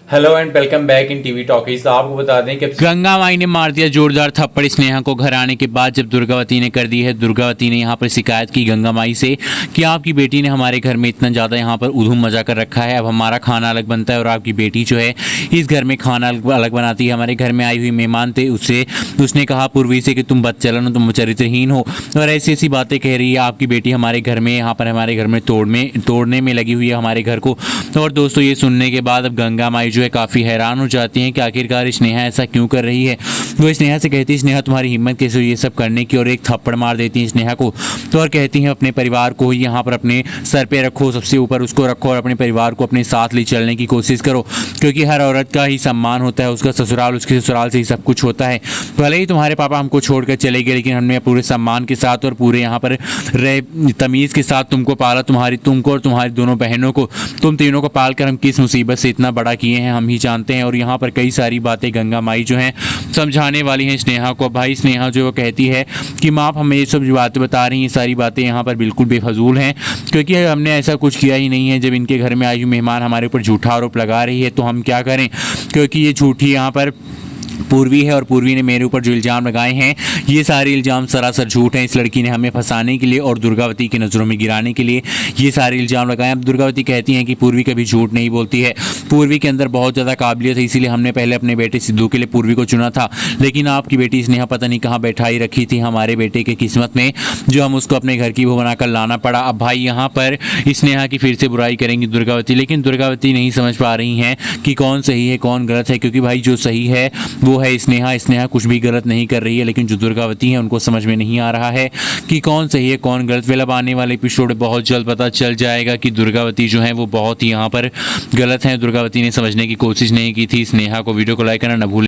Hello and welcome back in TV talkies. आपको बता दें कि गंगा माई ने मार दिया जोरदार थप्पड़ स्नेहा को घर आने के बाद। जब दुर्गावती ने कर दी है, दुर्गावती ने यहाँ पर शिकायत की गंगा माई से कि आपकी बेटी ने हमारे घर में इतना ज़्यादा यहाँ पर उधूम मचा कर रखा है। अब हमारा खाना अलग बनता है और आपकी बेटी जो है इस घर में खाना अलग बनाती है। हमारे घर में आई हुई मेहमान थे, उसने कहा पूर्वी से कि तुम बदचलन हो, तुम चरित्रहीन हो और ऐसी ऐसी बातें कह रही है। आपकी बेटी हमारे घर में यहाँ पर हमारे घर में तोड़ने में लगी हुई है हमारे घर को। और दोस्तों, ये सुनने के बाद अब गंगा माई जो है काफ़ी हैरान हो जाती हैं कि आखिरकार स्नेहा ऐसा क्यों कर रही है। वो स्नेहा से कहती है, स्नेहा तुम्हारी हिम्मत कैसे हुई ये सब करने की, और एक थप्पड़ मार देती है स्नेहा को। तो और कहती हैं अपने परिवार को यहाँ पर अपने सर पे रखो, सबसे ऊपर उसको रखो और अपने परिवार को अपने साथ ले चलने की कोशिश करो, क्योंकि हर औरत का ही सम्मान होता है, उसका ससुराल, उसके ससुराल से ही सब कुछ होता है। भले ही तुम्हारे पापा हमको छोड़कर चले गए, लेकिन हमने पूरे सम्मान के साथ और पूरे यहाँ पर तमीज़ के साथ तुमको पाला, तुमको और तुम्हारी दोनों बहनों को, तुम तीनों को पाल कर हम किस मुसीबत से इतना बड़ा किए हैं हम ही जानते हैं। और यहाँ पर कई सारी बातें गंगा माई जो हैं समझाने वाली हैं स्नेहा को। भाई स्नेहा जो वो कहती है कि माँ आप हमें ये सब जो बातें बता रही हैं, सारी बातें यहाँ पर बिल्कुल बेफजूल हैं, क्योंकि हमने ऐसा कुछ किया ही नहीं है। जब इनके घर में आई हुई मेहमान हमारे ऊपर झूठा आरोप लगा रही है तो हम क्या करें, क्योंकि ये झूठी यहाँ पर पूर्वी है और पूर्वी ने मेरे ऊपर जो इल्ज़ाम लगाए हैं ये सारे इल्ज़ाम सरासर झूठ हैं। इस लड़की ने हमें फंसाने के लिए और दुर्गावती की नज़रों में गिराने के लिए ये सारे इल्ज़ाम लगाए। अब दुर्गावती कहती हैं कि पूर्वी कभी झूठ नहीं बोलती है, पूर्वी के अंदर बहुत ज़्यादा काबिलियत है, इसीलिए हमने पहले अपने बेटे सिद्धू के लिए पूर्वी को चुना था, लेकिन आपकी बेटी स्नेहा पता नहीं कहाँ बैठाई रखी थी हमारे बेटे के किस्मत में, जो हम उसको अपने घर की वो बनाकर लाना पड़ा। अब भाई यहाँ पर स्नेहा की फिर से बुराई करेंगी दुर्गावती, लेकिन दुर्गावती नहीं समझ पा रही हैं कि कौन सही है कौन गलत है, क्योंकि भाई जो सही है वो है स्नेहा कुछ भी गलत नहीं कर रही है, लेकिन जो दुर्गावती है उनको समझ में नहीं आ रहा है कि कौन सही है कौन गलत। वेल अब आने वाले एपिसोड बहुत जल्द पता चल जाएगा कि दुर्गावती जो है वो बहुत ही यहाँ पर गलत है। दुर्गावती ने समझने की कोशिश नहीं की थी स्नेहा को। वीडियो को लाइक करना न भूलें।